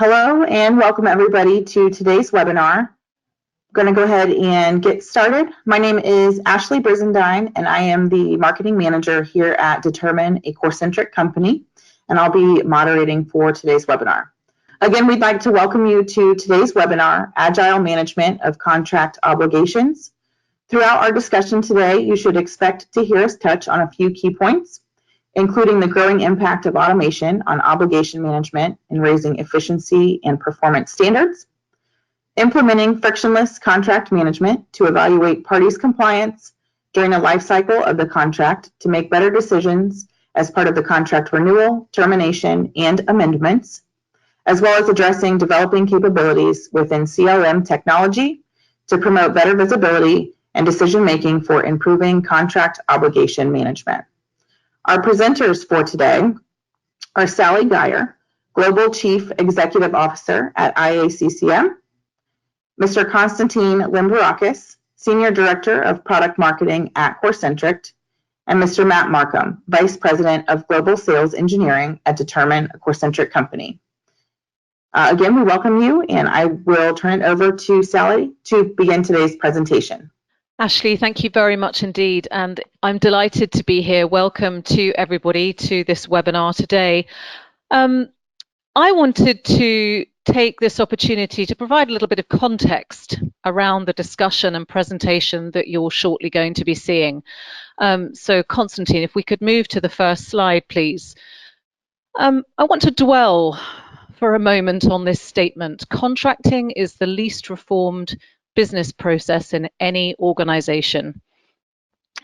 Hello and welcome everybody to today's webinar. I'm going to go ahead and get started. My name is Ashley Brizendine and I am the marketing manager here at Determine, a Corcentric company, and I'll be moderating for today's webinar. Again, we'd like to welcome you to today's webinar, Agile Management of Contract Obligations. Throughout our discussion today, you should expect to hear us touch on a few key points, including the growing impact of automation on obligation management and raising efficiency and performance standards, implementing frictionless contract management to evaluate parties' compliance during the life cycle of the contract to make better decisions as part of the contract renewal, termination, and amendments, as well as addressing developing capabilities within CLM technology to promote better visibility and decision-making for improving contract obligation management. Our presenters for today are Sally Geyer, Global Chief Executive Officer at IACCM, Mr. Constantine Limberakis, Senior Director of Product Marketing at Corcentric, and Mr. Matt Markham, Vice President of Global Sales Engineering at Determine, a Corcentric company. Again, we welcome you, and I will turn it over to Sally to begin today's presentation. Ashley, thank you very much indeed, and I'm delighted to be here. Welcome to everybody to this webinar today. I wanted to take this opportunity to provide a little bit of context around the discussion and presentation that you're shortly going to be seeing. So Constantine, if we could move to the first slide, please. I want to dwell for a moment on this statement. Contracting is the least reformed business process in any organization.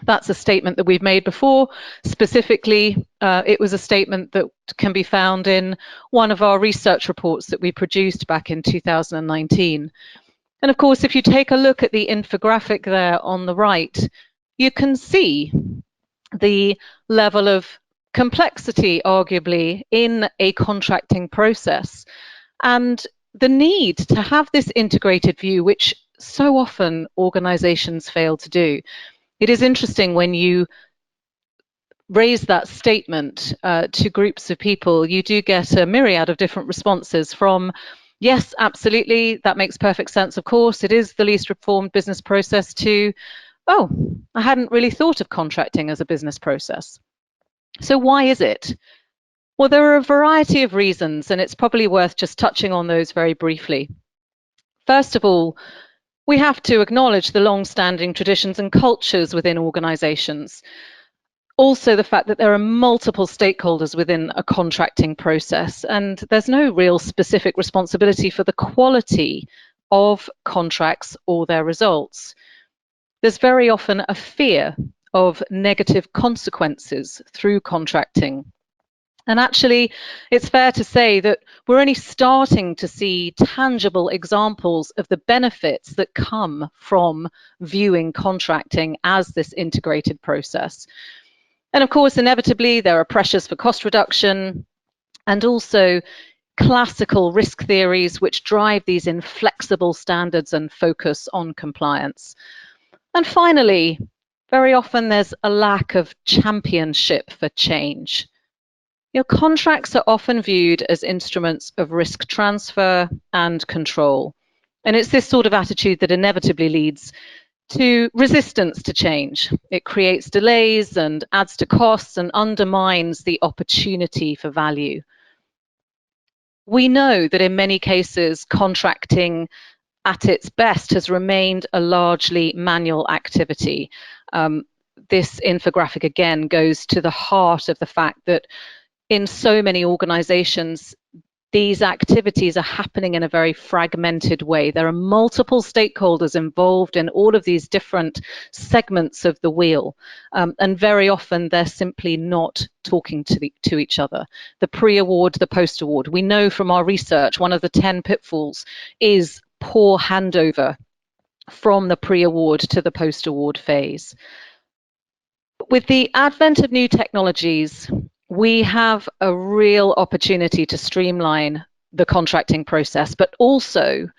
That's a statement that we've made before. Specifically, it was a statement that can be found in one of our research reports that we produced back in 2019. And of course, if you take a look at the infographic there on the right, you can see the level of complexity, arguably, in a contracting process, and the need to have this integrated view, which so often organizations fail to do. It is interesting when you raise that statement to groups of people, you do get a myriad of different responses from, yes, absolutely, that makes perfect sense, of course, it is the least reformed business process, to, oh, I hadn't really thought of contracting as a business process. So why is it? Well, there are a variety of reasons, and it's probably worth just touching on those very briefly. First of all, we have to acknowledge the long-standing traditions and cultures within organizations. Also, the fact that there are multiple stakeholders within a contracting process, and there's no real specific responsibility for the quality of contracts or their results. There's very often a fear of negative consequences through contracting. And actually, it's fair to say that we're only starting to see tangible examples of the benefits that come from viewing contracting as this integrated process. And of course, inevitably, there are pressures for cost reduction and also classical risk theories which drive these inflexible standards and focus on compliance. And finally, very often there's a lack of championship for change. Contracts are often viewed as instruments of risk transfer and control. And it's this sort of attitude that inevitably leads to resistance to change. It creates delays and adds to costs and undermines the opportunity for value. We know that in many cases, contracting at its best has remained a largely manual activity. This infographic again goes to the heart of the fact that in so many organizations, these activities are happening in a very fragmented way. There are multiple stakeholders involved in all of these different segments of the wheel, and very often they're simply not talking to each other. The pre-award, the post-award. We know from our research, one of the 10 pitfalls is poor handover from the pre-award to the post-award phase. With the advent of new technologies, we have a real opportunity to streamline the contracting process, but also,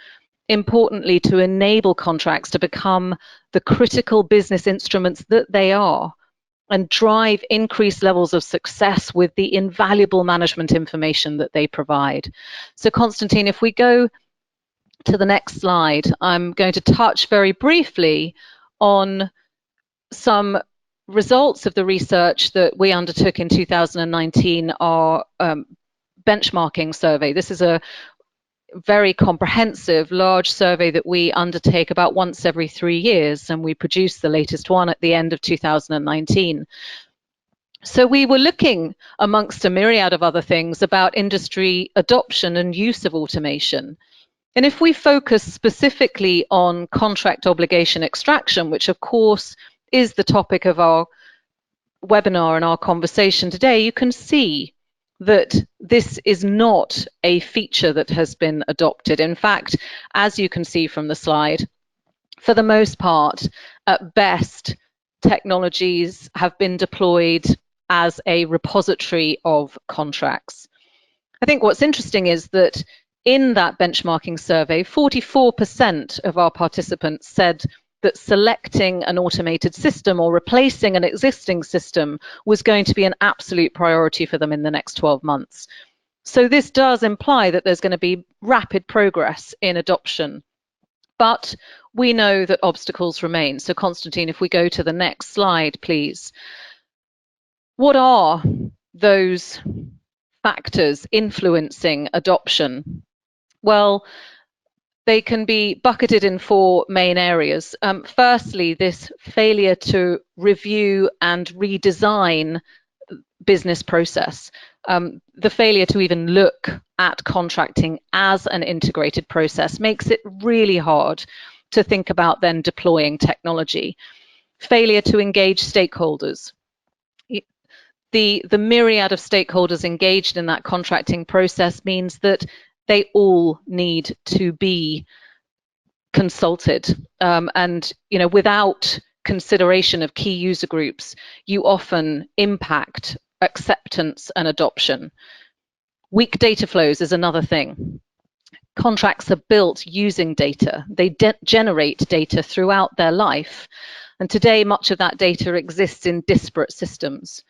importantly, to enable contracts to become the critical business instruments that they are and drive increased levels of success with the invaluable management information that they provide. So Constantine, if we go to the next slide, I'm going to touch very briefly on some results of the research that we undertook in 2019, our benchmarking survey. This is a very comprehensive, large survey that we undertake about once every 3 years, and we produced the latest one at the end of 2019. So we were looking, amongst a myriad of other things, about industry adoption and use of automation. And if we focus specifically on contract obligation extraction, which of course is the topic of our webinar and our conversation today, you can see that this is not a feature that has been adopted. In fact, as you can see from the slide, for the most part, at best, technologies have been deployed as a repository of contracts. I think what's interesting is that in that benchmarking survey, 44% of our participants said that selecting an automated system or replacing an existing system was going to be an absolute priority for them in the next 12 months. So this does imply that there's going to be rapid progress in adoption. But we know that obstacles remain. So Constantine, if we go to the next slide, please. What are those factors influencing adoption? Well, they can be bucketed in 4 main areas. Firstly, this failure to review and redesign business process. The failure to even look at contracting as an integrated process makes it really hard to think about then deploying technology. Failure to engage stakeholders. The myriad of stakeholders engaged in that contracting process means that they all need to be consulted. And without consideration of key user groups, you often impact acceptance and adoption. Weak data flows is another thing. Contracts are built using data. They generate data throughout their life. And today, much of that data exists in disparate systems.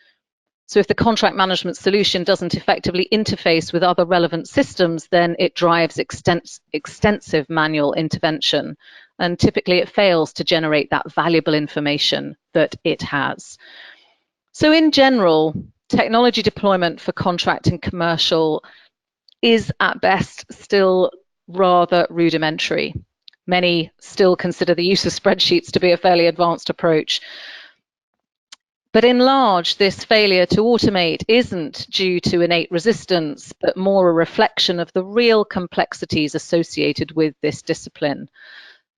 So if the contract management solution doesn't effectively interface with other relevant systems, then it drives extensive manual intervention. And typically it fails to generate that valuable information that it has. So in general, technology deployment for contract and commercial is at best still rather rudimentary. Many still consider the use of spreadsheets to be a fairly advanced approach. But in large, this failure to automate isn't due to innate resistance, but more a reflection of the real complexities associated with this discipline.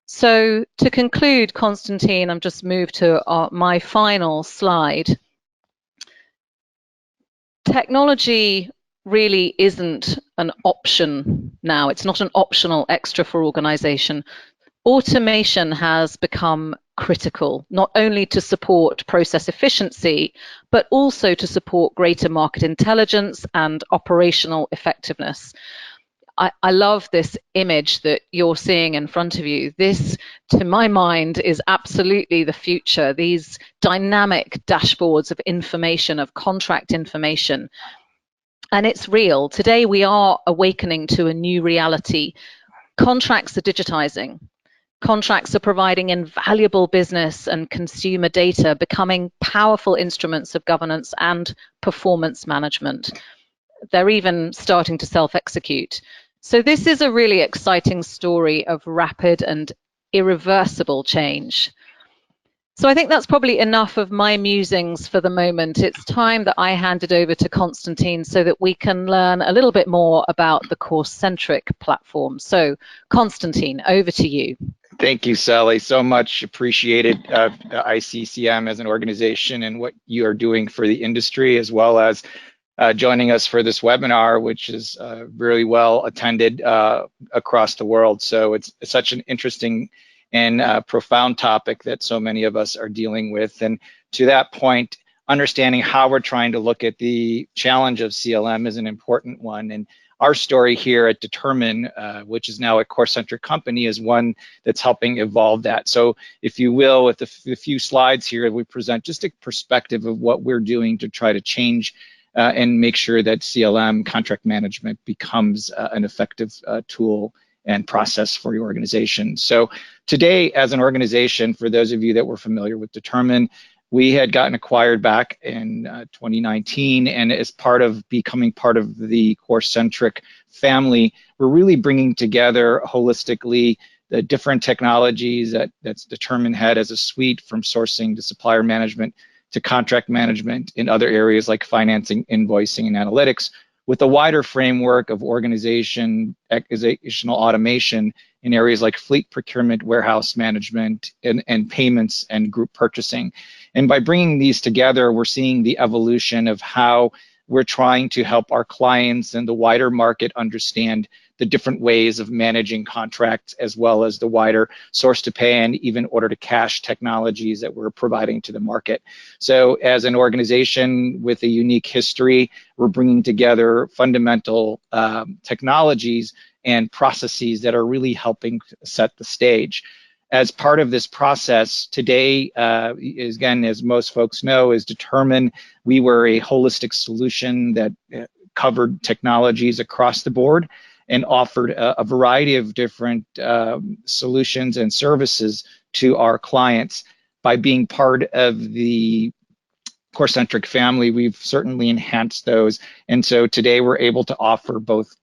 So to conclude, Constantine, I'm just moved to my final slide. Technology really isn't an option now. It's not an optional extra for organization. Automation has become critical, not only to support process efficiency, but also to support greater market intelligence and operational effectiveness. I love this image that you're seeing in front of you. This, to my mind, is absolutely the future. These dynamic dashboards of information, of contract information. And it's real. Today we are awakening to a new reality. Contracts are digitizing. Contracts are providing invaluable business and consumer data, becoming powerful instruments of governance and performance management. They're even starting to self-execute. So this is a really exciting story of rapid and irreversible change. So I think that's probably enough of my musings for the moment. It's time that I hand it over to Constantine so that we can learn a little bit more about the Corcentric platform. So Constantine, over to you. Thank you, Sally. So much appreciated IACCM as an organization and what you are doing for the industry, as well as joining us for this webinar, which is really well attended across the world. So it's such an interesting and profound topic that so many of us are dealing with. And to that point, understanding how we're trying to look at the challenge of CLM is an important one. And our story here at Determine, which is now a Corcentric company, is one that's helping evolve that. So if you will, with the few slides here, we present just a perspective of what we're doing to try to change and make sure that CLM, contract management, becomes an effective tool and process for your organization. So today, as an organization, for those of you that were familiar with Determine, we had gotten acquired back in 2019, and as part of becoming part of the Corcentric family, we're really bringing together holistically the different technologies that's Determine had as a suite, from sourcing to supplier management to contract management in other areas like financing, invoicing, and analytics, with a wider framework of organizational automation in areas like fleet procurement, warehouse management, and payments and group purchasing. And by bringing these together, we're seeing the evolution of how we're trying to help our clients and the wider market understand the different ways of managing contracts, as well as the wider source to pay and even order to cash technologies that we're providing to the market. So as an organization with a unique history, we're bringing together fundamental technologies and processes that are really helping set the stage. As part of this process, today, again, as most folks know, is Determine. We were a holistic solution that covered technologies across the board and offered a variety of different solutions and services to our clients. By being part of the Corcentric family, we've certainly enhanced those. And so today we're able to offer both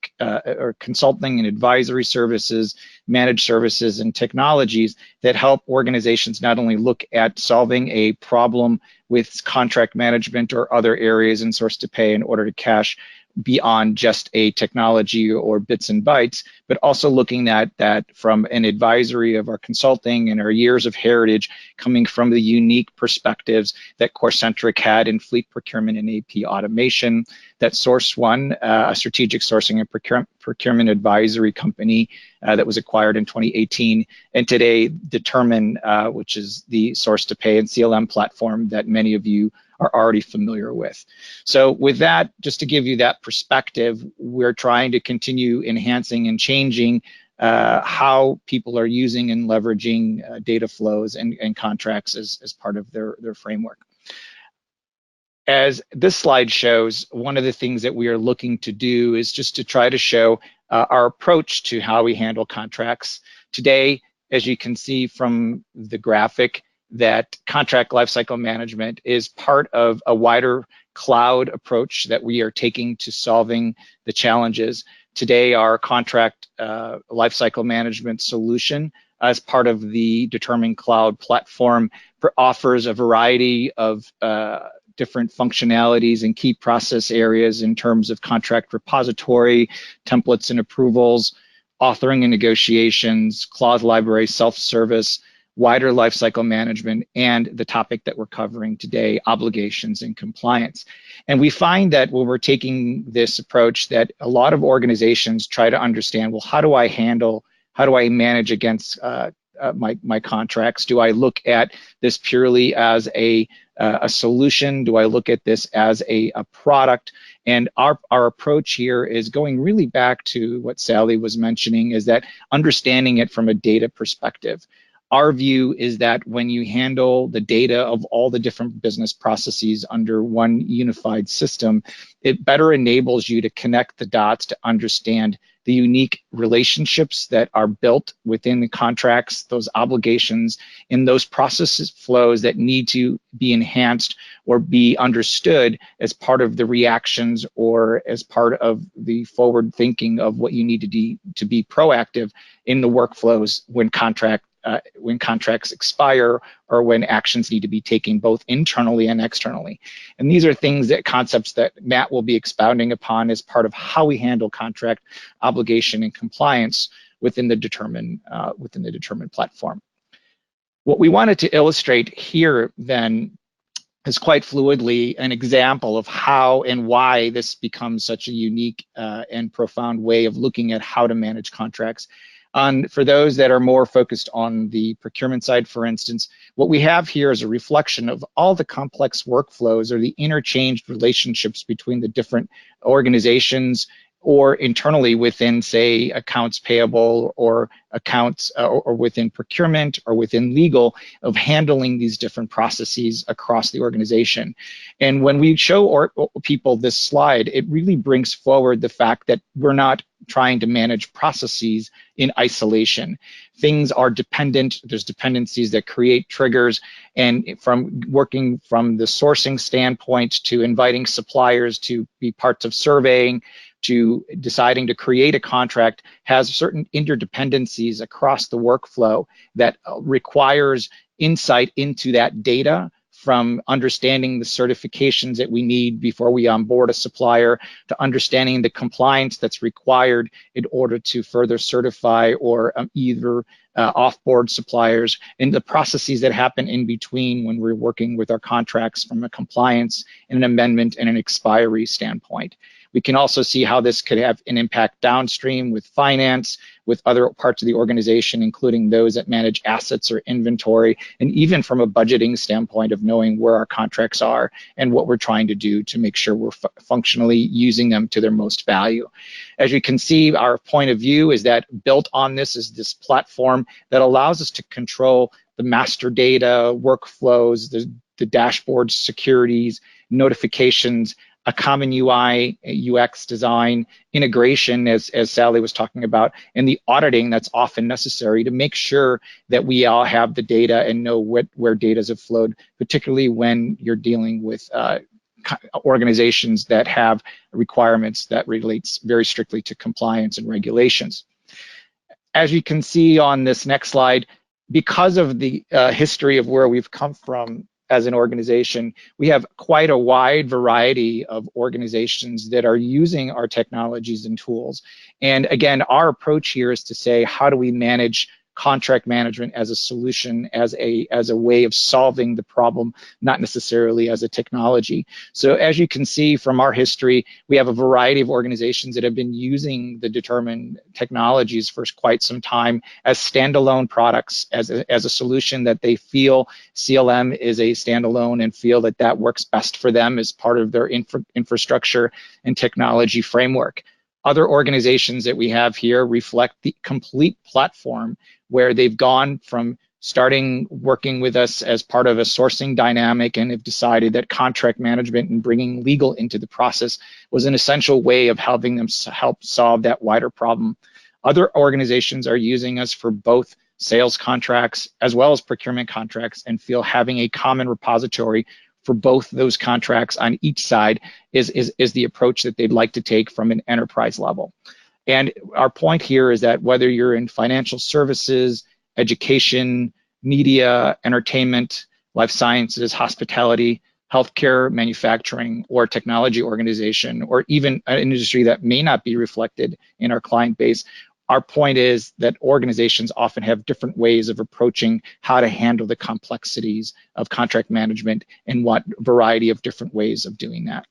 consulting and advisory services, managed services, and technologies that help organizations not only look at solving a problem with contract management or other areas in source to pay and order to cash beyond just a technology or bits and bytes, but also looking at that from an advisory of our consulting and our years of heritage, coming from the unique perspectives that Corcentric had in fleet procurement and AP automation, that Source One, a strategic sourcing and procurement advisory company that was acquired in 2018, and today Determine, which is the source to pay and CLM platform that many of you are already familiar with. So with that, just to give you that perspective, we're trying to continue enhancing and changing how people are using and leveraging data flows and contracts as part of their framework. As this slide shows, one of the things that we are looking to do is just to try to show our approach to how we handle contracts. Today, as you can see from the graphic, that contract lifecycle management is part of a wider cloud approach that we are taking to solving the challenges. Today, our contract lifecycle management solution, as part of the Determine Cloud platform, offers a variety of different functionalities and key process areas in terms of contract repository, templates and approvals, authoring and negotiations, clause library, self-service, wider lifecycle management, and the topic that we're covering today, obligations and compliance. And we find that when we're taking this approach, that a lot of organizations try to understand, well, how do I manage against my contracts? Do I look at this purely as a solution? Do I look at this as a product? And our approach here is going really back to what Sally was mentioning, is that understanding it from a data perspective. Our view is that when you handle the data of all the different business processes under one unified system, it better enables you to connect the dots to understand the unique relationships that are built within the contracts, those obligations, and those processes flows that need to be enhanced or be understood as part of the reactions or as part of the forward thinking of what you need to be proactive in the workflows when contracts expire or when actions need to be taken both internally and externally. And these are concepts that Matt will be expounding upon as part of how we handle contract obligation and compliance within the Determine platform. What we wanted to illustrate here then is quite fluidly an example of how and why this becomes such a unique and profound way of looking at how to manage contracts. For those that are more focused on the procurement side, for instance, what we have here is a reflection of all the complex workflows or the interchanged relationships between the different organizations or internally within, say, accounts payable or accounts or within procurement or within legal, of handling these different processes across the organization. And when we show people this slide, it really brings forward the fact that we're not trying to manage processes in isolation. Things are dependent. There's dependencies that create triggers, and from working from the sourcing standpoint to inviting suppliers to be parts of surveying, to deciding to create a contract, has certain interdependencies across the workflow that requires insight into that data, from understanding the certifications that we need before we onboard a supplier, to understanding the compliance that's required in order to further certify or either offboard suppliers, and the processes that happen in between when we're working with our contracts from a compliance and an amendment and an expiry standpoint. We can also see how this could have an impact downstream with finance, with other parts of the organization, including those that manage assets or inventory, and even from a budgeting standpoint of knowing where our contracts are and what we're trying to do to make sure we're functionally using them to their most value. As you can see, our point of view is that built on this is this platform that allows us to control the master data, workflows, the dashboards, securities, notifications, a common UI, UX design, integration, as Sally was talking about, and the auditing that's often necessary to make sure that we all have the data and know where data have flowed, particularly when you're dealing with organizations that have requirements that relates very strictly to compliance and regulations. As you can see on this next slide, because of the history of where we've come from as an organization, we have quite a wide variety of organizations that are using our technologies and tools. And again, our approach here is to say, how do we manage contract management as a solution, as a way of solving the problem, not necessarily as a technology. So as you can see from our history, we have a variety of organizations that have been using the determined technologies for quite some time as standalone products, as a solution that they feel CLM is a standalone and feel that that works best for them as part of their infrastructure and technology framework. Other organizations that we have here reflect the complete platform, where they've gone from starting working with us as part of a sourcing dynamic and have decided that contract management and bringing legal into the process was an essential way of helping them help solve that wider problem. Other organizations are using us for both sales contracts as well as procurement contracts, and feel having a common repository for both those contracts on each side is the approach that they'd like to take from an enterprise level. And our point here is that whether you're in financial services, education, media, entertainment, life sciences, hospitality, healthcare, manufacturing, or technology organization, or even an industry that may not be reflected in our client base, our point is that organizations often have different ways of approaching how to handle the complexities of contract management and what variety of different ways of doing that.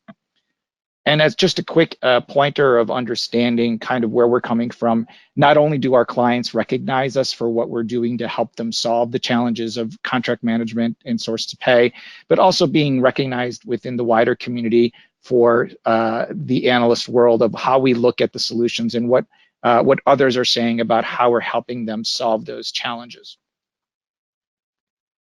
And as just a quick pointer of understanding kind of where we're coming from, not only do our clients recognize us for what we're doing to help them solve the challenges of contract management and source to pay, but also being recognized within the wider community for the analyst world of how we look at the solutions and what others are saying about how we're helping them solve those challenges.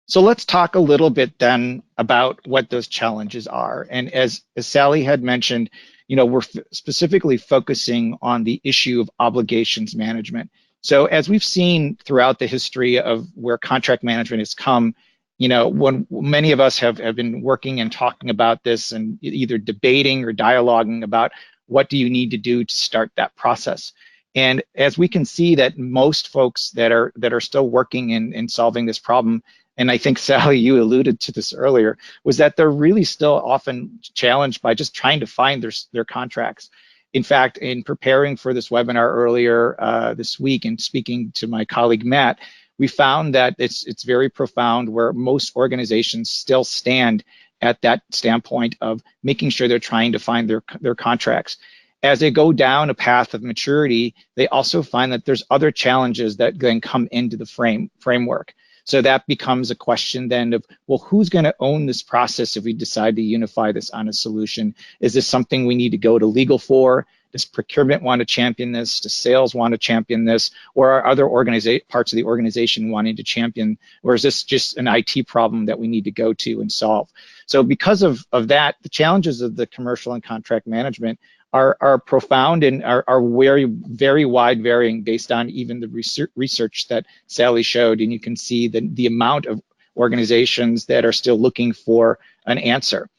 So let's talk a little bit then about what those challenges are. And as Sally had mentioned, we're specifically focusing on the issue of obligations management. So as we've seen throughout the history of where contract management has come, when many of us have been working and talking about this and either debating or dialoguing about what do you need to do to start that process. And as we can see that most folks that are still working in solving this problem, and I think, Sally, you alluded to this earlier, was that they're really still often challenged by just trying to find their contracts. In fact, in preparing for this webinar earlier this week and speaking to my colleague, Matt, we found that it's very profound where most organizations still stand at that standpoint of making sure they're trying to find their contracts. As they go down a path of maturity, they also find that there's other challenges that then come into the framework. So that becomes a question then of, well, who's going to own this process if we decide to unify this on a solution? Is this something we need to go to legal for? Does procurement want to champion this? Does sales want to champion this? Or are other parts of the organization wanting to champion? Or is this just an IT problem that we need to go to and solve? So because of that, the challenges of the commercial and contract management are profound and are very wide varying based on even the research that Sally showed. And you can see the amount of organizations that are still looking for an answer.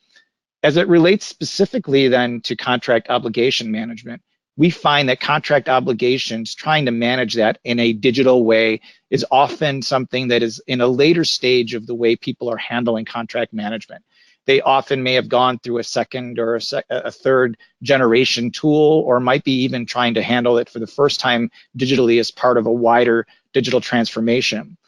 As it relates specifically then to contract obligation management, we find that contract obligations, trying to manage that in a digital way, is often something that is in a later stage of the way people are handling contract management. They often may have gone through a second or a third generation tool, or might be even trying to handle it for the first time digitally as part of a wider digital transformation.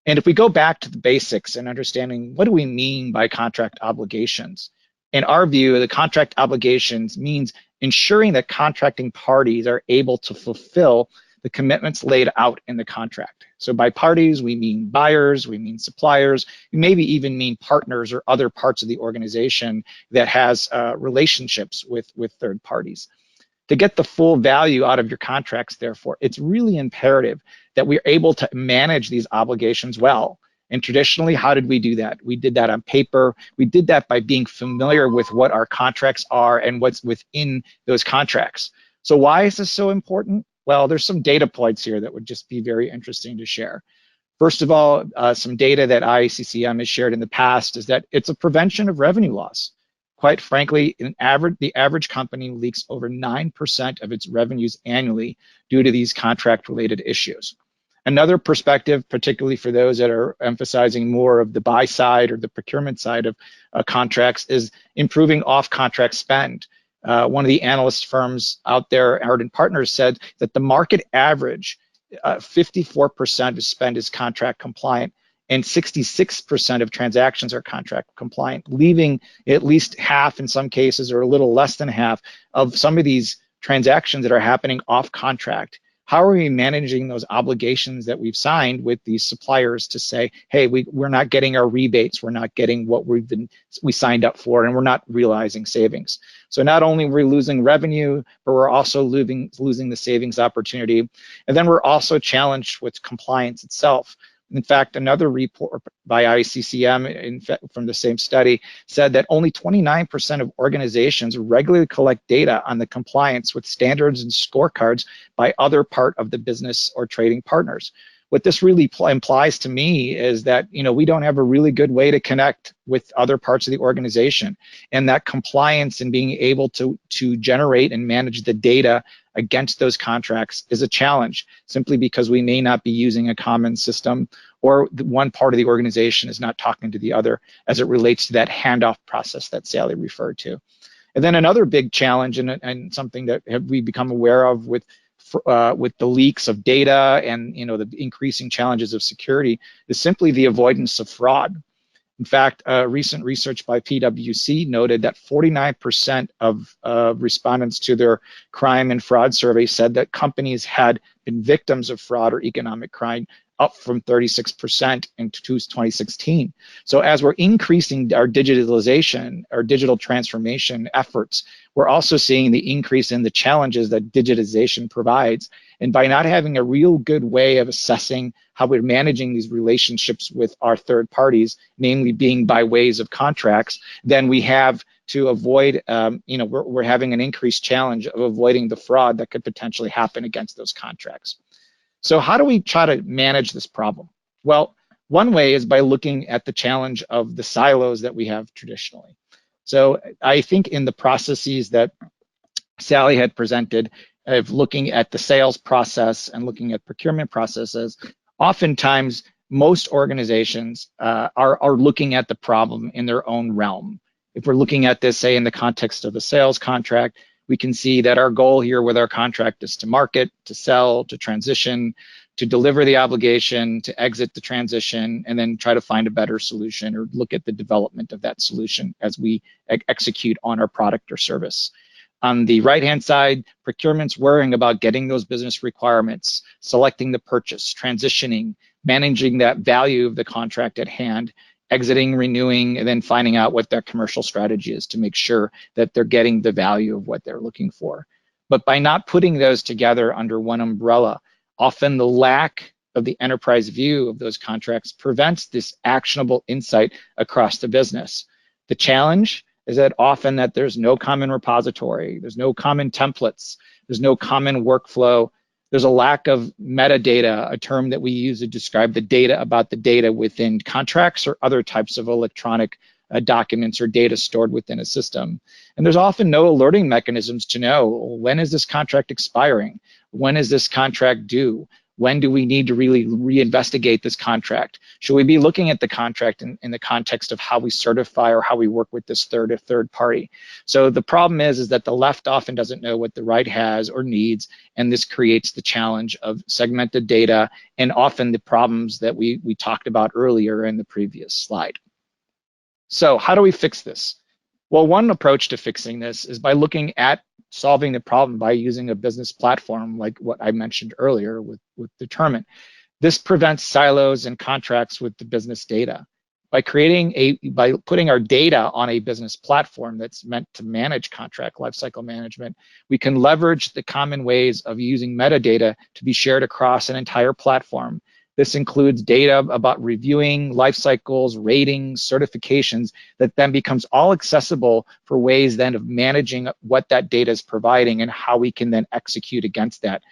And if we go back to the basics and understanding what do we mean by contract obligations, in our view, the contract obligations means ensuring that contracting parties are able to fulfill the commitments laid out in the contract. So by parties, we mean buyers, we mean suppliers, we maybe even mean partners or other parts of the organization that has relationships with third parties. To get the full value out of your contracts, therefore, it's really imperative that we're able to manage these obligations well. And traditionally, how did we do that? We did that on paper. We did that by being familiar with what our contracts are and what's within those contracts. So why is this so important? Well, there's some data points here that would just be very interesting to share. First of all, some data that IACCM has shared in the past is that it's a prevention of revenue loss. Quite frankly, the average company leaks over 9% of its revenues annually due to these contract-related issues. Another perspective, particularly for those that are emphasizing more of the buy side or the procurement side of contracts, is improving off-contract spend. One of the analyst firms out there, Ardent Partners, said that the market average, 54% of spend is contract compliant, and 66% of transactions are contract compliant, leaving at least half in some cases, or a little less than half, of some of these transactions that are happening off contract. How are we managing those obligations that we've signed with these suppliers to say, hey, we're not getting our rebates, we're not getting what we signed up for, and we're not realizing savings. So not only are we losing revenue, but we're also losing the savings opportunity. And then we're also challenged with compliance itself. In fact, another report by IACCM from the same study said that only 29% of organizations regularly collect data on the compliance with standards and scorecards by other part of the business or trading partners. What this really implies to me is that we don't have a really good way to connect with other parts of the organization, and that compliance and being able to generate and manage the data against those contracts is a challenge, simply because we may not be using a common system, or one part of the organization is not talking to the other as it relates to that handoff process that Sally referred to. And then another big challenge, and something that we become aware of with the leaks of data and the increasing challenges of security, is simply the avoidance of fraud. In fact, recent research by PwC noted that 49% of respondents to their crime and fraud survey said that companies had been victims of fraud or economic crime, up from 36% in 2016. So as we're increasing our digitalization, our digital transformation efforts, we're also seeing the increase in the challenges that digitization provides. And by not having a real good way of assessing how we're managing these relationships with our third parties, namely being by ways of contracts, then we have to avoid, we're having an increased challenge of avoiding the fraud that could potentially happen against those contracts. So how do we try to manage this problem? Well, one way is by looking at the challenge of the silos that we have traditionally. So I think in the processes that Sally had presented, of looking at the sales process and looking at procurement processes, oftentimes most organizations are looking at the problem in their own realm. If we're looking at this, say, in the context of a sales contract, we can see that our goal here with our contract is to market, to sell, to transition, to deliver the obligation, to exit the transition, and then try to find a better solution or look at the development of that solution as we execute on our product or service. On the right-hand side, procurement's worrying about getting those business requirements, selecting the purchase, transitioning, managing that value of the contract at hand, exiting, renewing, and then finding out what their commercial strategy is to make sure that they're getting the value of what they're looking for. But by not putting those together under one umbrella, often the lack of the enterprise view of those contracts prevents this actionable insight across the business. The challenge is that often that there's no common repository, there's no common templates, there's no common workflow. There's a lack of metadata, a term that we use to describe the data about the data within contracts or other types of electronic documents or data stored within a system. And there's often no alerting mechanisms to know, when is this contract expiring? When is this contract due? When do we need to really reinvestigate this contract? Should we be looking at the contract in the context of how we certify or how we work with this third party? So the problem is that the left often doesn't know what the right has or needs, and this creates the challenge of segmented data and often the problems that we talked about earlier in the previous slide. So how do we fix this? Well, one approach to fixing this is by looking at solving the problem by using a business platform like what I mentioned earlier with Determine. This prevents silos and contracts with the business data. By putting our data on a business platform that's meant to manage contract lifecycle management, we can leverage the common ways of using metadata to be shared across an entire platform. This includes data about reviewing life cycles, ratings, certifications, that then becomes all accessible for ways then of managing what that data is providing and how we can then execute against that.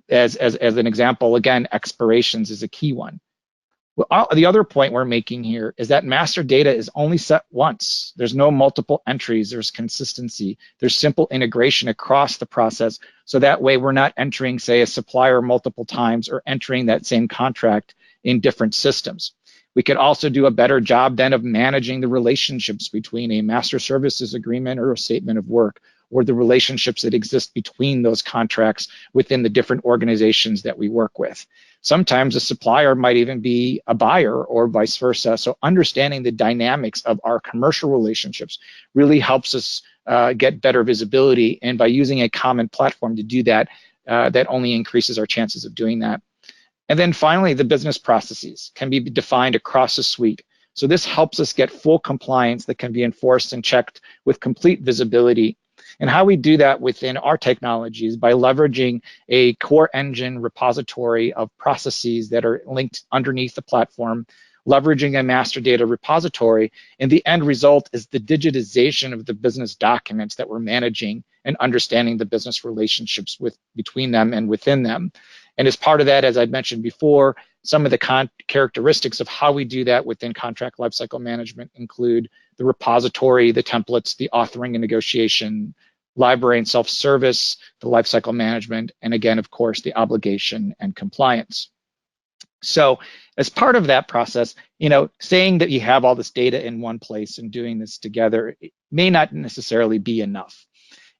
As an example, again, expirations is a key one. Well, the other point we're making here is that master data is only set once. There's no multiple entries, there's consistency, there's simple integration across the process. So that way we're not entering, say, a supplier multiple times or entering that same contract in different systems. We could also do a better job then of managing the relationships between a master services agreement or a statement of work, or the relationships that exist between those contracts within the different organizations that we work with. Sometimes a supplier might even be a buyer or vice versa. So understanding the dynamics of our commercial relationships really helps us get better visibility. And by using a common platform to do that, that only increases our chances of doing that. And then finally, the business processes can be defined across a suite. So this helps us get full compliance that can be enforced and checked with complete visibility. And how we do that within our technologies by leveraging a core engine repository of processes that are linked underneath the platform, leveraging a master data repository, and the end result is the digitization of the business documents that we're managing and understanding the business relationships between them and within them. And as part of that, as I mentioned before, some of the characteristics of how we do that within contract lifecycle management include the repository, the templates, the authoring and negotiation, library and self-service, the lifecycle management, and again, of course, the obligation and compliance. So as part of that process, saying that you have all this data in one place and doing this together may not necessarily be enough.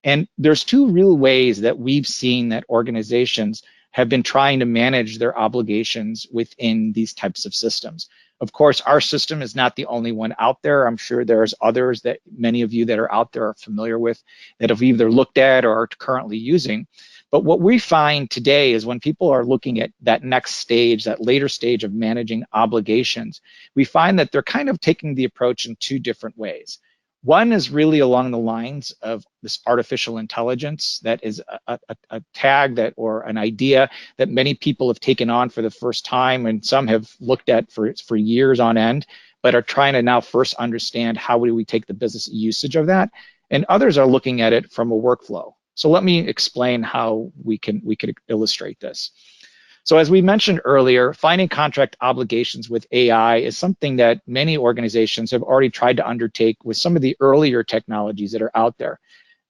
And there's two real ways that we've seen that organizations have been trying to manage their obligations within these types of systems. Of course, our system is not the only one out there. I'm sure there's others that many of you that are out there are familiar with, that have either looked at or are currently using. But what we find today is when people are looking at that next stage, that later stage of managing obligations, we find that they're kind of taking the approach in two different ways. One is really along the lines of this artificial intelligence that is a tag that, or an idea that many people have taken on for the first time, and some have looked at for years on end, but are trying to now first understand how do we take the business usage of that, and others are looking at it from a workflow. So let me explain how we could illustrate this. So as we mentioned earlier, finding contract obligations with AI is something that many organizations have already tried to undertake with some of the earlier technologies that are out there.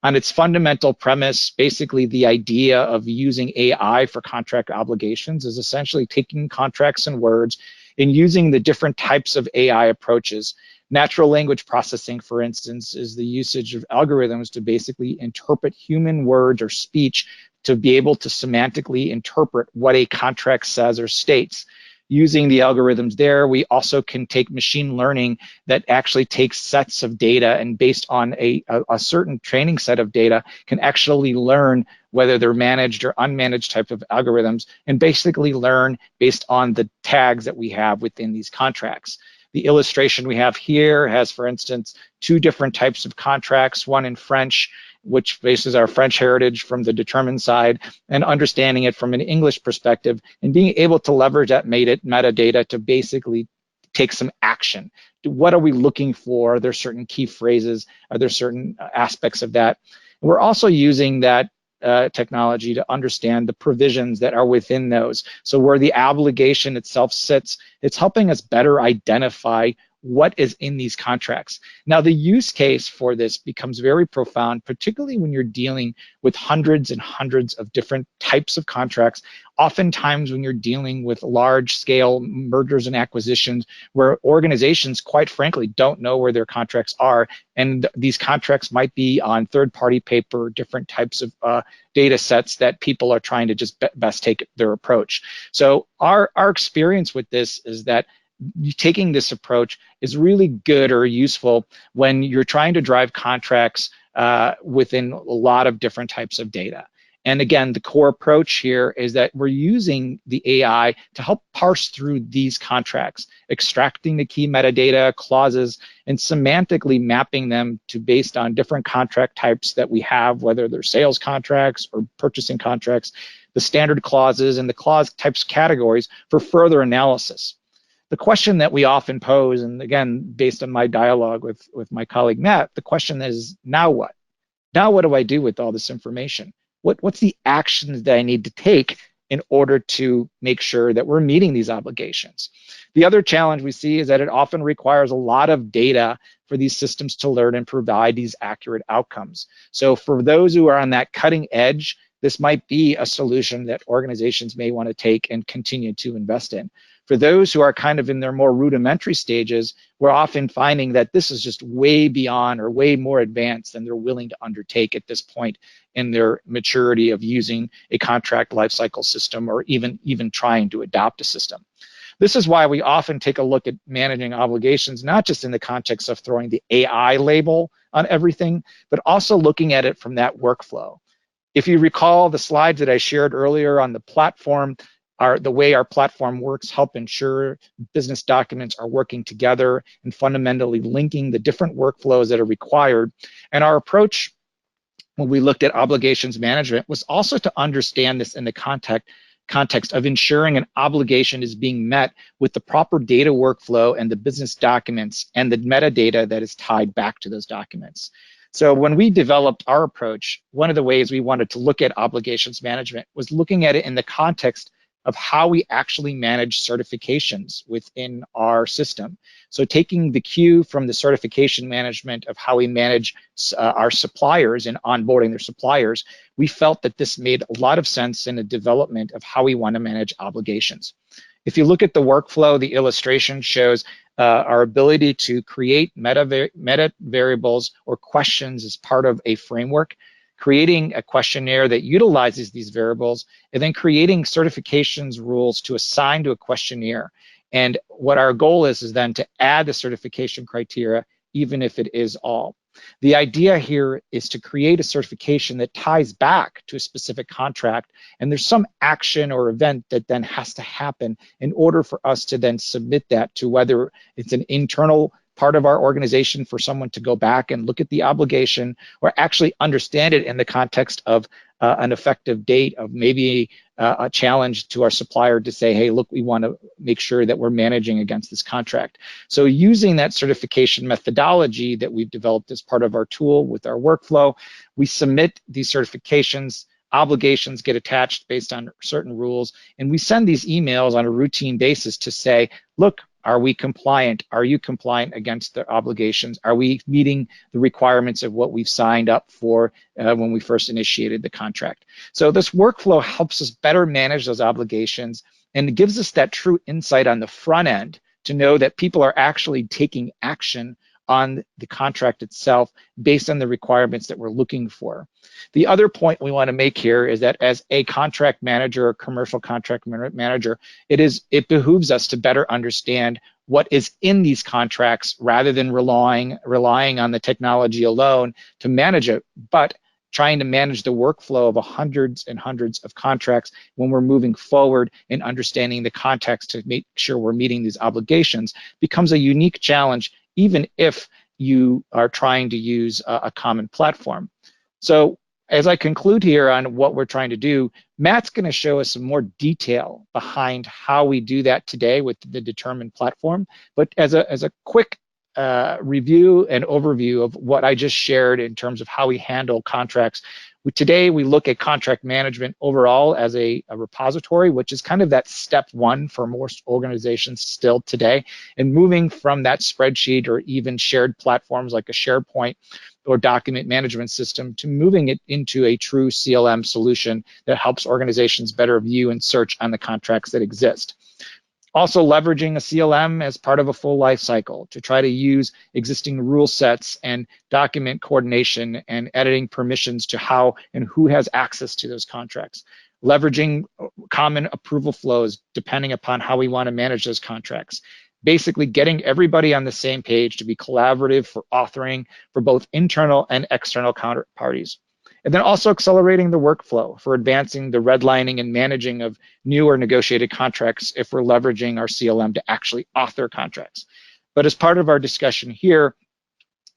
On its fundamental premise, basically the idea of using AI for contract obligations is essentially taking contracts and words and using the different types of AI approaches. Natural language processing, for instance, is the usage of algorithms to basically interpret human words or speech to be able to semantically interpret what a contract says or states. Using the algorithms there, we also can take machine learning that actually takes sets of data and based on a certain training set of data can actually learn whether they're managed or unmanaged type of algorithms and basically learn based on the tags that we have within these contracts. The illustration we have here has, for instance, two different types of contracts, one in French which bases our French heritage from the determined side, and understanding it from an English perspective, and being able to leverage that metadata to basically take some action. What are we looking for? Are there certain key phrases? Are there certain aspects of that? We're also using that technology to understand the provisions that are within those. So where the obligation itself sits, it's helping us better identify what is in these contracts. Now, the use case for this becomes very profound, particularly when you're dealing with hundreds and hundreds of different types of contracts. Oftentimes when you're dealing with large-scale mergers and acquisitions where organizations, quite frankly, don't know where their contracts are, and these contracts might be on third-party paper, different types of data sets that people are trying to just best take their approach. So our experience with this is that taking this approach is really good or useful when you're trying to drive contracts within a lot of different types of data. And again, the core approach here is that we're using the AI to help parse through these contracts, extracting the key metadata, clauses, and semantically mapping them to based on different contract types that we have, whether they're sales contracts or purchasing contracts, the standard clauses and the clause types categories for further analysis. The question that we often pose, and again, based on my dialogue with my colleague Matt, the question is, now what? Now what do I do with all this information? What's the actions that I need to take in order to make sure that we're meeting these obligations? The other challenge we see is that it often requires a lot of data for these systems to learn and provide these accurate outcomes. So for those who are on that cutting edge, this might be a solution that organizations may want to take and continue to invest in. For those who are kind of in their more rudimentary stages, we're often finding that this is just way beyond or way more advanced than they're willing to undertake at this point in their maturity of using a contract lifecycle system or even trying to adopt a system. This is why we often take a look at managing obligations, not just in the context of throwing the AI label on everything, but also looking at it from that workflow. If you recall the slides that I shared earlier on the platform, the way our platform works help ensure business documents are working together and fundamentally linking the different workflows that are required. And our approach when we looked at obligations management was also to understand this in the context of ensuring an obligation is being met with the proper data workflow and the business documents and the metadata that is tied back to those documents. So when we developed our approach, one of the ways we wanted to look at obligations management was looking at it in the context of how we actually manage certifications within our system. So taking the cue from the certification management of how we manage our suppliers and onboarding their suppliers, we felt that this made a lot of sense in the development of how we want to manage obligations. If you look at the workflow, the illustration shows our ability to create meta variables or questions as part of a framework, creating a questionnaire that utilizes these variables, and then creating certifications rules to assign to a questionnaire. And what our goal is then to add the certification criteria, even if it is all. The idea here is to create a certification that ties back to a specific contract, and there's some action or event that then has to happen in order for us to then submit that to whether it's an internal part of our organization for someone to go back and look at the obligation or actually understand it in the context of an effective date of maybe a challenge to our supplier to say, hey, look, we want to make sure that we're managing against this contract. So using that certification methodology that we've developed as part of our tool with our workflow, we submit these certifications, obligations get attached based on certain rules, and we send these emails on a routine basis to say, look, are we compliant? Are you compliant against the obligations? Are we meeting the requirements of what we've signed up for when we first initiated the contract? So this workflow helps us better manage those obligations, and it gives us that true insight on the front end to know that people are actually taking action on the contract itself based on the requirements that we're looking for. The other point we want to make here is that as a contract manager or commercial contract manager, it behooves us to better understand what is in these contracts rather than relying on the technology alone to manage it, but trying to manage the workflow of hundreds and hundreds of contracts when we're moving forward and understanding the context to make sure we're meeting these obligations becomes a unique challenge, even if you are trying to use a common platform. So as I conclude here on what we're trying to do, Matt's going to show us some more detail behind how we do that today with the Determine platform. But as a quick review and overview of what I just shared in terms of how we handle contracts, today we look at contract management overall as a repository, which is kind of that step one for most organizations still today, and moving from that spreadsheet or even shared platforms like a SharePoint or document management system to moving it into a true CLM solution that helps organizations better view and search on the contracts that exist. Also leveraging a CLM as part of a full life cycle to try to use existing rule sets and document coordination and editing permissions to how and who has access to those contracts. Leveraging common approval flows depending upon how we want to manage those contracts. Basically getting everybody on the same page to be collaborative for authoring for both internal and external counterparties. And then also accelerating the workflow for advancing the redlining and managing of new or negotiated contracts if we're leveraging our CLM to actually author contracts. But as part of our discussion here,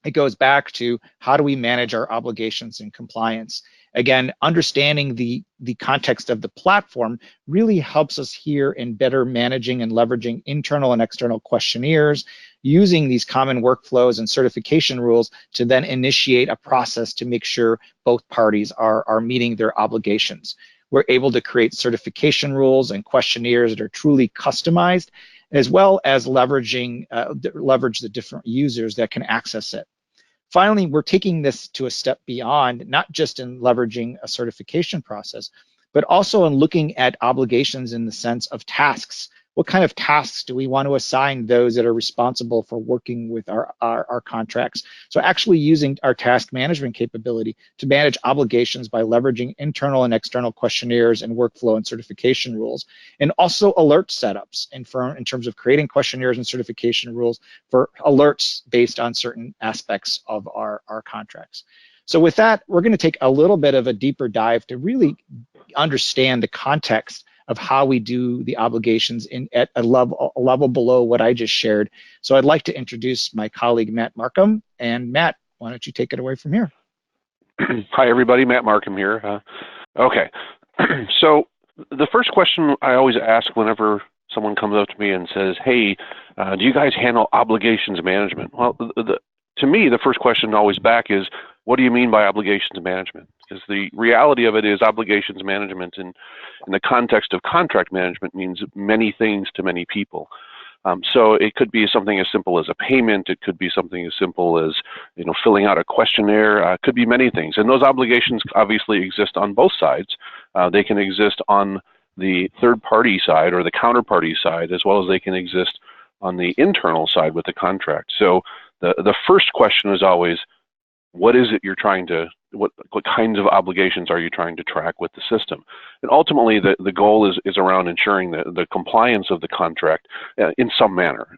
it goes back to how do we manage our obligations and compliance. Again, understanding the context of the platform really helps us here in better managing and leveraging internal and external questionnaires, using these common workflows and certification rules to then initiate a process to make sure both parties are meeting their obligations. We're able to create certification rules and questionnaires that are truly customized, as well as leverage the different users that can access it. Finally, we're taking this to a step beyond, not just in leveraging a certification process, but also in looking at obligations in the sense of tasks. What kind of tasks do we want to assign those that are responsible for working with our contracts? So actually using our task management capability to manage obligations by leveraging internal and external questionnaires and workflow and certification rules, and also alert setups in terms of creating questionnaires and certification rules for alerts based on certain aspects of our contracts. So with that, we're going to take a little bit of a deeper dive to really understand the context of how we do the obligations at a level below what I just shared. So I'd like to introduce my colleague, Matt Markham. And Matt, why don't you take it away from here? Hi, everybody. Matt Markham here. Okay. So the first question I always ask whenever someone comes up to me and says, hey, do you guys handle obligations management? Well, to me, the first question always back is, what do you mean by obligations management? Because the reality of it is obligations management in the context of contract management means many things to many people. So it could be something as simple as a payment. It could be something as simple as filling out a questionnaire. It could be many things. And those obligations obviously exist on both sides. They can exist on the third-party side or the counterparty side, as well as they can exist on the internal side with the contract. So the first question is always, what is it you're trying to, what kinds of obligations are you trying to track with the system? And ultimately, the goal is around ensuring the compliance of the contract in some manner.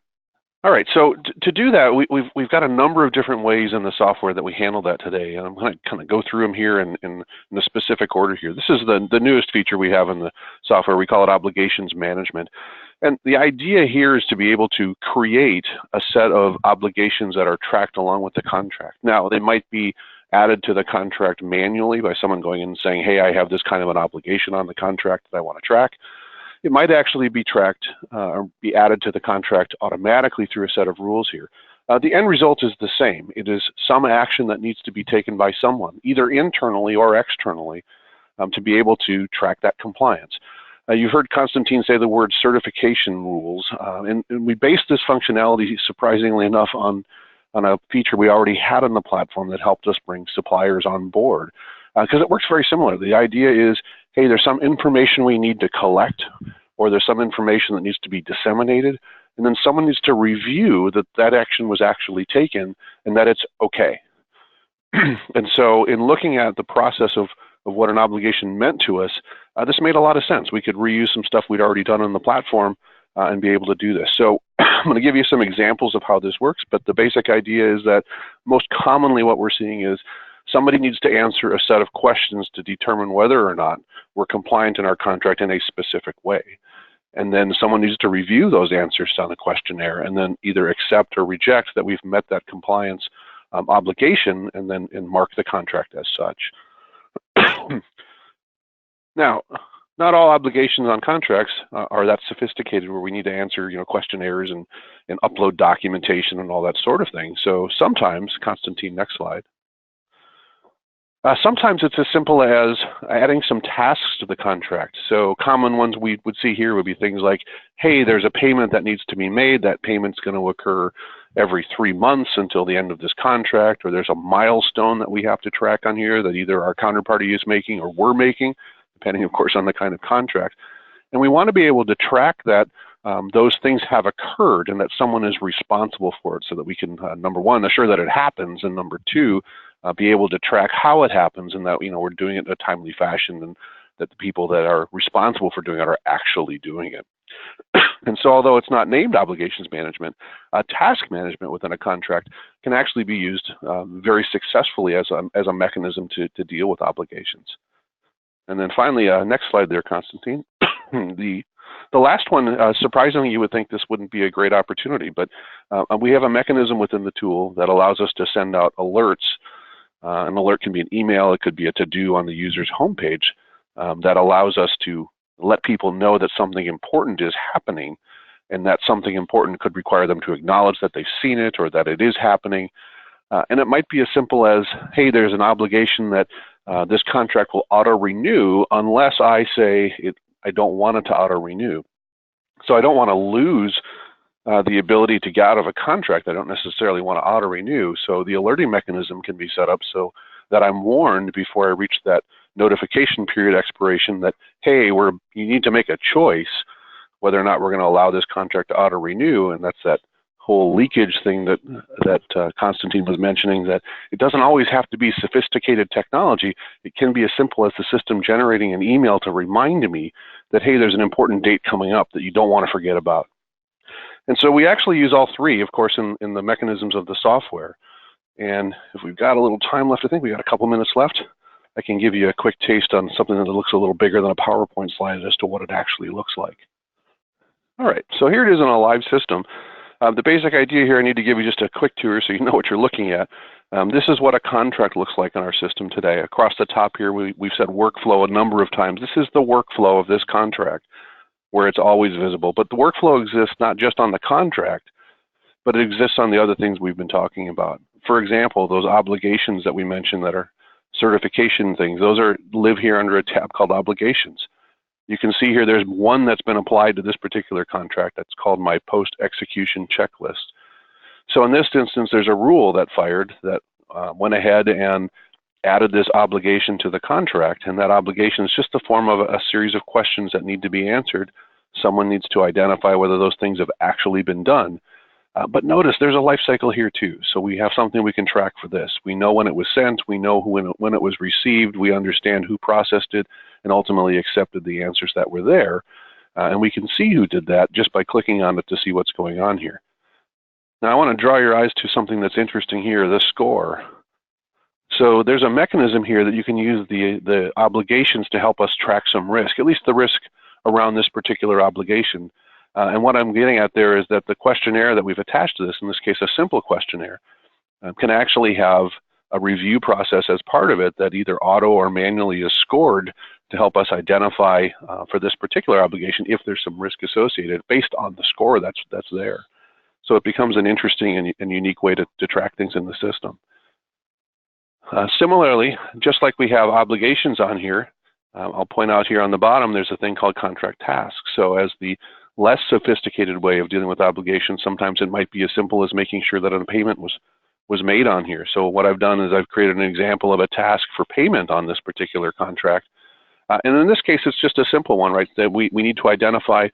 All right, so to do that, we've got a number of different ways in the software that we handle that today, and I'm going to kind of go through them here in the specific order here. This is the newest feature we have in the software. We call it obligations management. And the idea here is to be able to create a set of obligations that are tracked along with the contract. Now, they might be added to the contract manually by someone going in and saying, hey, I have this kind of an obligation on the contract that I want to track. It might actually be tracked or be added to the contract automatically through a set of rules here. The end result is the same. It is some action that needs to be taken by someone, either internally or externally, to be able to track that compliance. You've heard Constantine say the word certification rules, and we based this functionality, surprisingly enough, on a feature we already had on the platform that helped us bring suppliers on board, because it works very similar. The idea is, hey, there's some information we need to collect, or there's some information that needs to be disseminated, and then someone needs to review that that action was actually taken and that it's okay. And so in looking at the process of what an obligation meant to us, this made a lot of sense. We could reuse some stuff we'd already done on the platform and be able to do this. So I'm going to give you some examples of how this works, but the basic idea is that most commonly what we're seeing is somebody needs to answer a set of questions to determine whether or not we're compliant in our contract in a specific way. And then someone needs to review those answers on the questionnaire and then either accept or reject that we've met that compliance obligation and then mark the contract as such. Now, not all obligations on contracts are that sophisticated where we need to answer, questionnaires and upload documentation and all that sort of thing. So sometimes, Constantine, next slide. Sometimes it's as simple as adding some tasks to the contract. So common ones we would see here would be things like, hey, there's a payment that needs to be made. That payment's going to occur every 3 months until the end of this contract, or there's a milestone that we have to track on here that either our counterparty is making or we're making, depending, of course, on the kind of contract. And we want to be able to track that those things have occurred and that someone is responsible for it so that we can, number one, assure that it happens, and number two, be able to track how it happens and that, we're doing it in a timely fashion and that the people that are responsible for doing it are actually doing it. And so although it's not named obligations management, task management within a contract can actually be used very successfully as a mechanism to deal with obligations. And then finally, next slide there, Constantine. The last one, surprisingly, you would think this wouldn't be a great opportunity, but we have a mechanism within the tool that allows us to send out alerts. An alert can be an email, it could be a to-do on the user's homepage that allows us to let people know that something important is happening, and that something important could require them to acknowledge that they've seen it or that it is happening. And it might be as simple as, hey, there's an obligation that this contract will auto-renew unless I say I don't want it to auto-renew. So I don't want to lose the ability to get out of a contract. I don't necessarily want to auto-renew. So the alerting mechanism can be set up so that I'm warned before I reach that notification period expiration that, hey, you need to make a choice whether or not we're going to allow this contract to auto-renew. And that's that whole leakage thing that Constantine was mentioning, that it doesn't always have to be sophisticated technology. It can be as simple as the system generating an email to remind me that, hey, there's an important date coming up that you don't want to forget about. And so we actually use all three, of course, in the mechanisms of the software. And if we've got a little time left, I think we've got a couple minutes left, I can give you a quick taste on something that looks a little bigger than a PowerPoint slide as to what it actually looks like. All right, so here it is in a live system. The basic idea here, I need to give you just a quick tour so you know what you're looking at. This is what a contract looks like in our system today. Across the top here, we've said workflow a number of times. This is the workflow of this contract where it's always visible. But the workflow exists not just on the contract, but it exists on the other things we've been talking about. For example, those obligations that we mentioned that are certification things, those live here under a tab called obligations. You can see here there's one that's been applied to this particular contract that's called my post-execution checklist. So in this instance, there's a rule that fired that went ahead and added this obligation to the contract, and that obligation is just the form of a series of questions that need to be answered. Someone needs to identify whether those things have actually been done. But notice there's a life cycle here too. So we have something we can track for this. We know when it was sent, we know when it was received, we understand who processed it and ultimately accepted the answers that were there. And we can see who did that just by clicking on it to see what's going on here. Now I want to draw your eyes to something that's interesting here, the score. So there's a mechanism here that you can use the obligations to help us track some risk, at least the risk around this particular obligation. And what I'm getting at there is that the questionnaire that we've attached to this, in this case a simple questionnaire, can actually have a review process as part of it that either auto or manually is scored to help us identify for this particular obligation if there's some risk associated based on the score that's there. So it becomes an interesting and unique way to track things in the system. Similarly, just like we have obligations on here, I'll point out here on the bottom there's a thing called contract tasks. So as the less sophisticated way of dealing with obligations, sometimes it might be as simple as making sure that a payment was made on here. So what I've done is I've created an example of a task for payment on this particular contract. And in this case, it's just a simple one, right? That we need to identify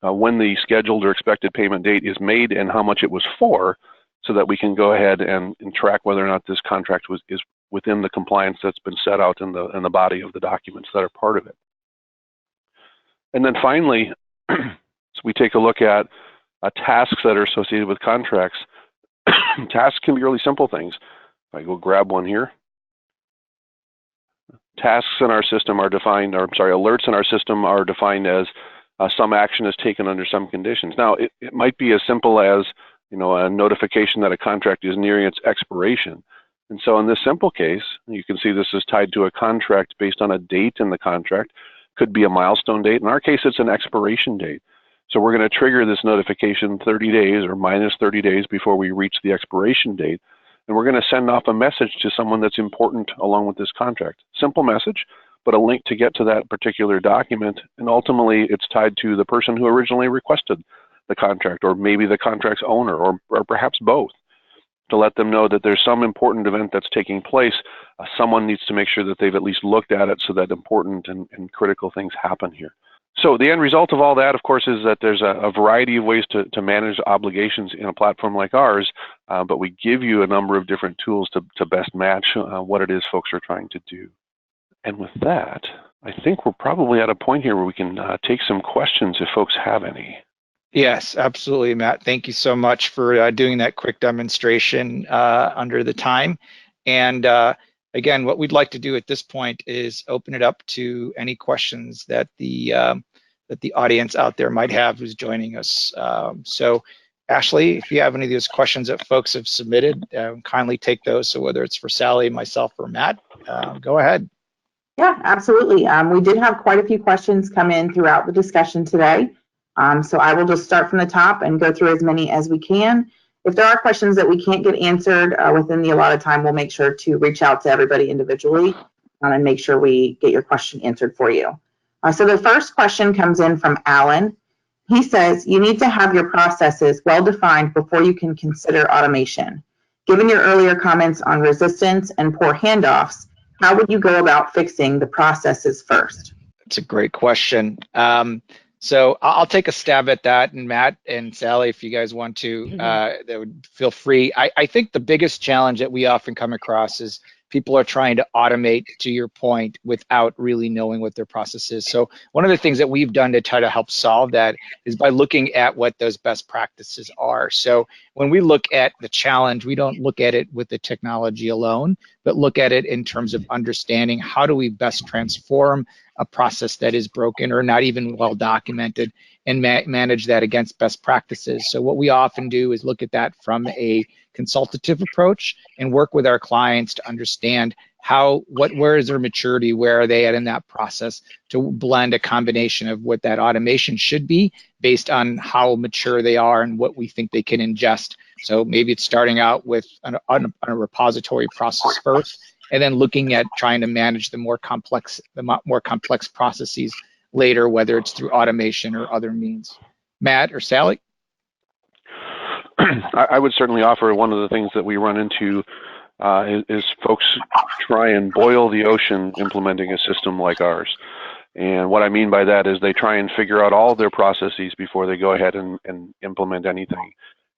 when the scheduled or expected payment date is made and how much it was for, so that we can go ahead and track whether or not this contract is within the compliance that's been set out in the body of the documents that are part of it. And then finally, so we take a look at tasks that are associated with contracts. Tasks can be really simple things. If I go grab one here, tasks in our system are defined, or I'm sorry, alerts in our system are defined as some action is taken under some conditions. Now, it might be as simple as a notification that a contract is nearing its expiration. And so in this simple case, you can see this is tied to a contract based on a date in the contract. Could be a milestone date. In our case, it's an expiration date. So we're going to trigger this notification 30 days or minus 30 days before we reach the expiration date. And we're going to send off a message to someone that's important along with this contract. Simple message, but a link to get to that particular document. And ultimately, it's tied to the person who originally requested the contract, or maybe the contract's owner, or perhaps both, to let them know that there's some important event that's taking place. Someone needs to make sure that they've at least looked at it so that important and critical things happen here. So the end result of all that, of course, is that there's a variety of ways to manage obligations in a platform like ours, but we give you a number of different tools to best match what it is folks are trying to do. And with that, I think we're probably at a point here where we can take some questions if folks have any. Yes, absolutely, Matt. Thank you so much for doing that quick demonstration under the time. And again, what we'd like to do at this point is open it up to any questions that the audience out there might have who's joining us. So Ashley, if you have any of those questions that folks have submitted, kindly take those. So whether it's for Sally, myself, or Matt, go ahead. Yeah, absolutely. We did have quite a few questions come in throughout the discussion today. So I will just start from the top and go through as many as we can. If there are questions that we can't get answered within the allotted time, we'll make sure to reach out to everybody individually and make sure we get your question answered for you. So the first question comes in from Alan. He says, you need to have your processes well defined before you can consider automation. Given your earlier comments on resistance and poor handoffs, how would you go about fixing the processes first? That's a great question. So I'll take a stab at that, and Matt and Sally, if you guys want to, that would feel free. I think the biggest challenge that we often come across is people are trying to automate, to your point, without really knowing what their process is. So one of the things that we've done to try to help solve that is by looking at what those best practices are. So when we look at the challenge, we don't look at it with the technology alone, but look at it in terms of understanding how do we best transform a process that is broken or not even well documented and manage that against best practices. So what we often do is look at that from a consultative approach and work with our clients to understand where is their maturity, where are they at in that process, to blend a combination of what that automation should be based on how mature they are and what we think they can ingest. So maybe it's starting out with a repository process first, and then looking at trying to manage the more complex processes later, whether it's through automation or other means. Matt or Sally? I would certainly offer one of the things that we run into is folks try and boil the ocean implementing a system like ours. And what I mean by that is they try and figure out all of their processes before they go ahead and implement anything.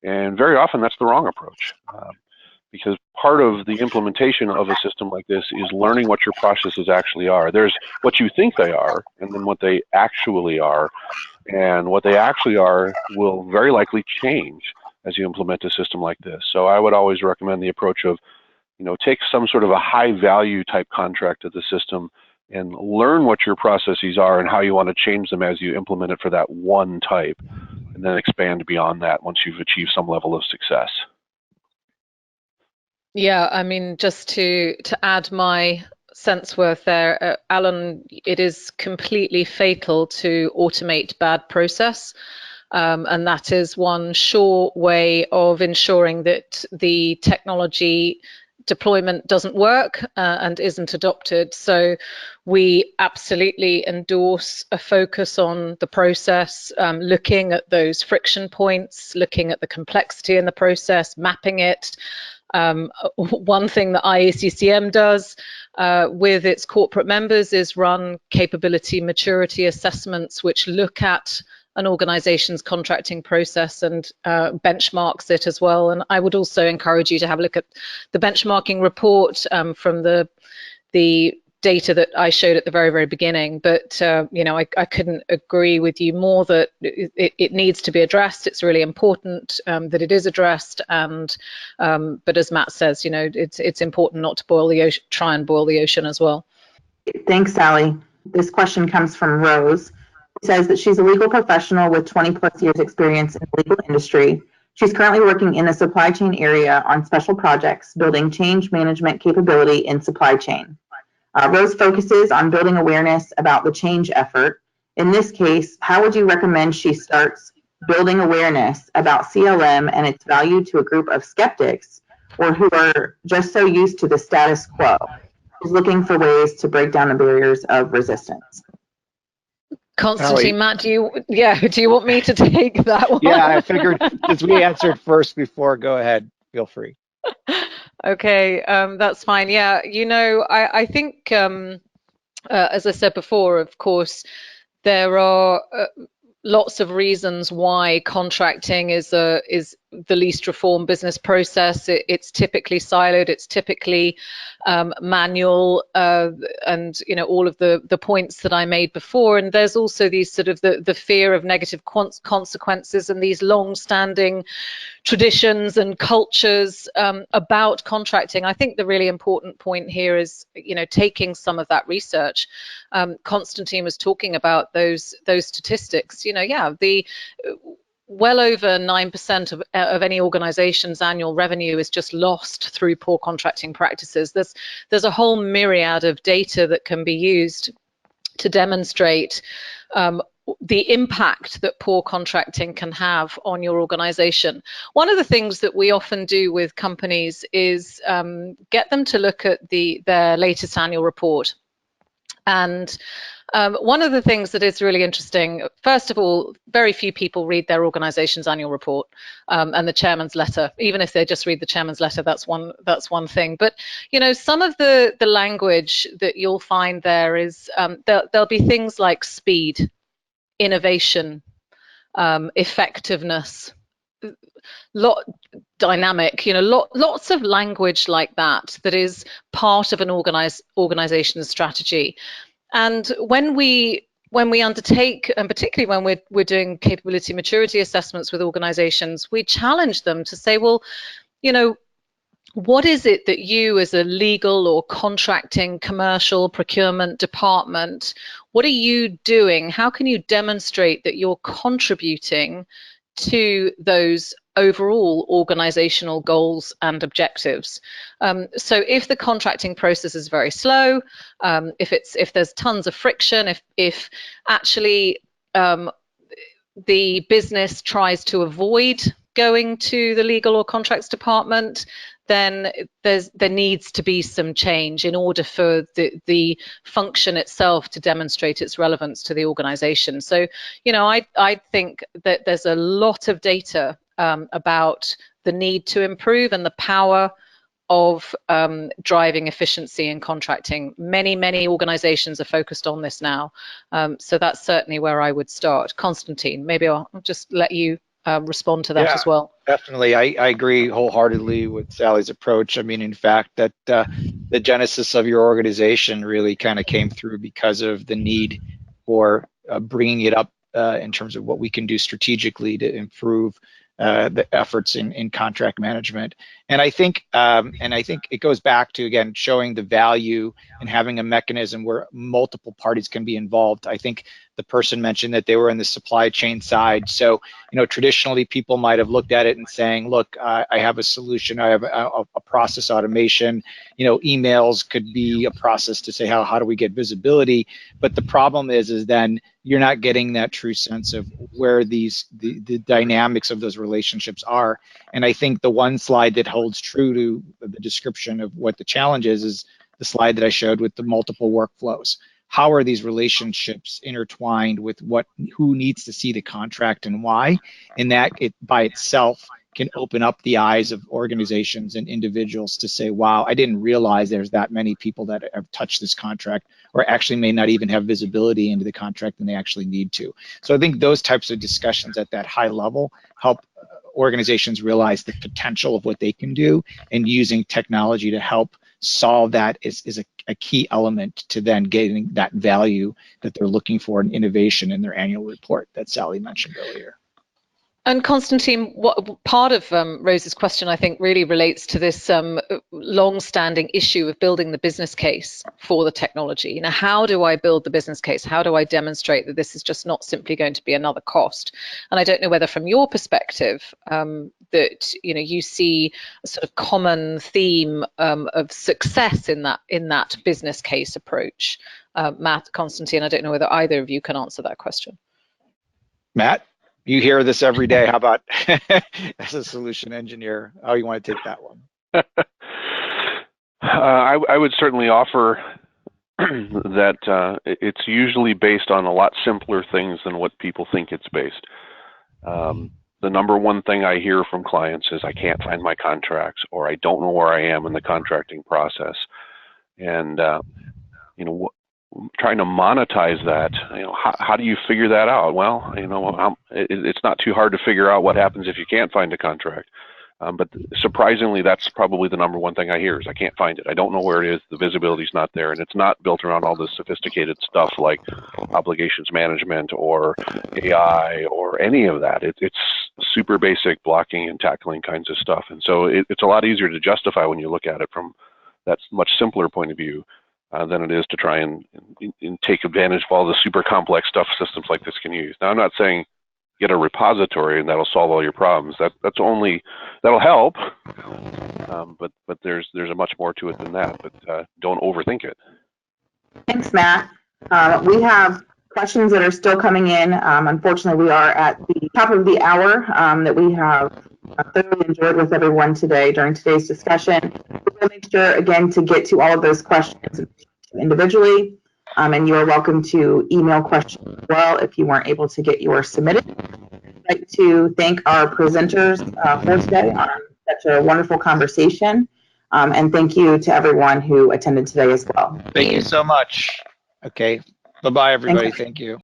And very often that's the wrong approach. Because part of the implementation of a system like this is learning what your processes actually are. There's what you think they are, and then what they actually are. And what they actually are will very likely change as you implement a system like this. So I would always recommend the approach of, take some sort of a high value type contract of the system and learn what your processes are and how you want to change them as you implement it for that one type, and then expand beyond that once you've achieved some level of success. Yeah, I mean, just to add my sense worth there, Alan, it is completely fatal to automate bad process. And that is one sure way of ensuring that the technology deployment doesn't work and isn't adopted. So we absolutely endorse a focus on the process, looking at those friction points, looking at the complexity in the process, mapping it. One thing that IACCM does with its corporate members is run capability maturity assessments, which look at an organization's contracting process and benchmarks it as well. And I would also encourage you to have a look at the benchmarking report from the data that I showed at the very, very beginning. But I couldn't agree with you more that it needs to be addressed. It's really important that it is addressed. And but as Matt says, it's important not to boil the ocean, try and boil the ocean as well. Thanks, Sally. This question comes from Rose. She says that she's a legal professional with 20 plus years experience in the legal industry. She's currently working in the supply chain area on special projects, building change management capability in supply chain. Rose focuses on building awareness about the change effort. In this case, how would you recommend she starts building awareness about CLM and its value to a group of skeptics or who are just so used to the status quo? She's looking for ways to break down the barriers of resistance. Constantine, Matt, do you want me to take that one? Yeah, I figured since we answered first before, go ahead, feel free. Okay, that's fine. Yeah, I think, as I said before, of course, there are lots of reasons why contracting is the least reformed business process. It's typically siloed, it's typically manual, and all of the points that I made before. And there's also these sort of the fear of negative consequences and these long-standing traditions and cultures about contracting. I think the really important point here is, taking some of that research. Constantine was talking about those statistics. Well over 9% of any organization's annual revenue is just lost through poor contracting practices. There's a whole myriad of data that can be used to demonstrate the impact that poor contracting can have on your organization. One of the things that we often do with companies is get them to look at their latest annual report. And one of the things that is really interesting, first of all, very few people read their organization's annual report and the chairman's letter. Even if they just read the chairman's letter, that's one thing. But some of the language that you'll find there is there'll be things like speed, innovation, effectiveness, dynamic, lots of language like that is part of an organization's strategy. And when we undertake, and particularly when we're doing capability maturity assessments with organizations, we challenge them to say, well, what is it that you as a legal or contracting, commercial, procurement department, what are you doing? How can you demonstrate that you're contributing to those overall organizational goals and objectives? So if the contracting process is very slow, if there's tons of friction, if actually the business tries to avoid going to the legal or contracts department, then there needs to be some change in order for the function itself to demonstrate its relevance to the organization. So, I think that there's a lot of data about the need to improve and the power of driving efficiency in contracting. Many organizations are focused on this now. So that's certainly where I would start. Constantine, maybe I'll just let you respond to that as well. Definitely. I agree wholeheartedly with Sally's approach. I mean, in fact, that the genesis of your organization really kind of came through because of the need for bringing it up in terms of what we can do strategically to improve the efforts in contract management. And I think it goes back to, again, showing the value and having a mechanism where multiple parties can be involved. I think the person mentioned that they were in the supply chain side. So, traditionally people might have looked at it and saying, look, I have a solution. I have a process automation. Emails could be a process to say, how do we get visibility? But the problem is then you're not getting that true sense of where the dynamics of those relationships are. And I think the one slide that holds true to the description of what the challenge is the slide that I showed with the multiple workflows. How are these relationships intertwined with who needs to see the contract and why? And that it by itself can open up the eyes of organizations and individuals to say, wow, I didn't realize there's that many people that have touched this contract or actually may not even have visibility into the contract and they actually need to. So I think those types of discussions at that high level help organizations realize the potential of what they can do, and using technology to help solve that is a key element to then getting that value that they're looking for in innovation in their annual report that Sally mentioned earlier. And Constantine, what part of Rose's question, I think, really relates to this long-standing issue of building the business case for the technology. You know, how do I build the business case? How do I demonstrate that this is just not simply going to be another cost? And I don't know whether, from your perspective, that you see a sort of common theme of success in that business case approach. Matt, Constantine, I don't know whether either of you can answer that question. Matt? You hear this every day. How about as a solution engineer, how you want to take that one? I would certainly offer that it's usually based on a lot simpler things than what people think it's based. The number one thing I hear from clients is I can't find my contracts, or I don't know where I am in the contracting process. And trying to monetize that, how do you figure that out? Well, it's not too hard to figure out what happens if you can't find a contract. But surprisingly, that's probably the number one thing I hear is I can't find it. I don't know where it is. The visibility's not there, and it's not built around all this sophisticated stuff like obligations management or AI or any of that. It's super basic blocking and tackling kinds of stuff, and so it's a lot easier to justify when you look at it from that much simpler point of view. Than it is to try and take advantage of all the super complex stuff systems like this can use. Now, I'm not saying get a repository and that'll solve all your problems. That'll help, but there's a much more to it than that. But don't overthink it. Thanks, Matt. We have questions that are still coming in. Unfortunately, we are at the top of the hour that we have thoroughly enjoyed with everyone today during today's discussion. We'll make sure, again, to get to all of those questions individually, and you are welcome to email questions as well if you weren't able to get yours submitted. I'd like to thank our presenters for today on such a wonderful conversation, and thank you to everyone who attended today as well. Thank you so much. Okay. Bye-bye, everybody. Thank you.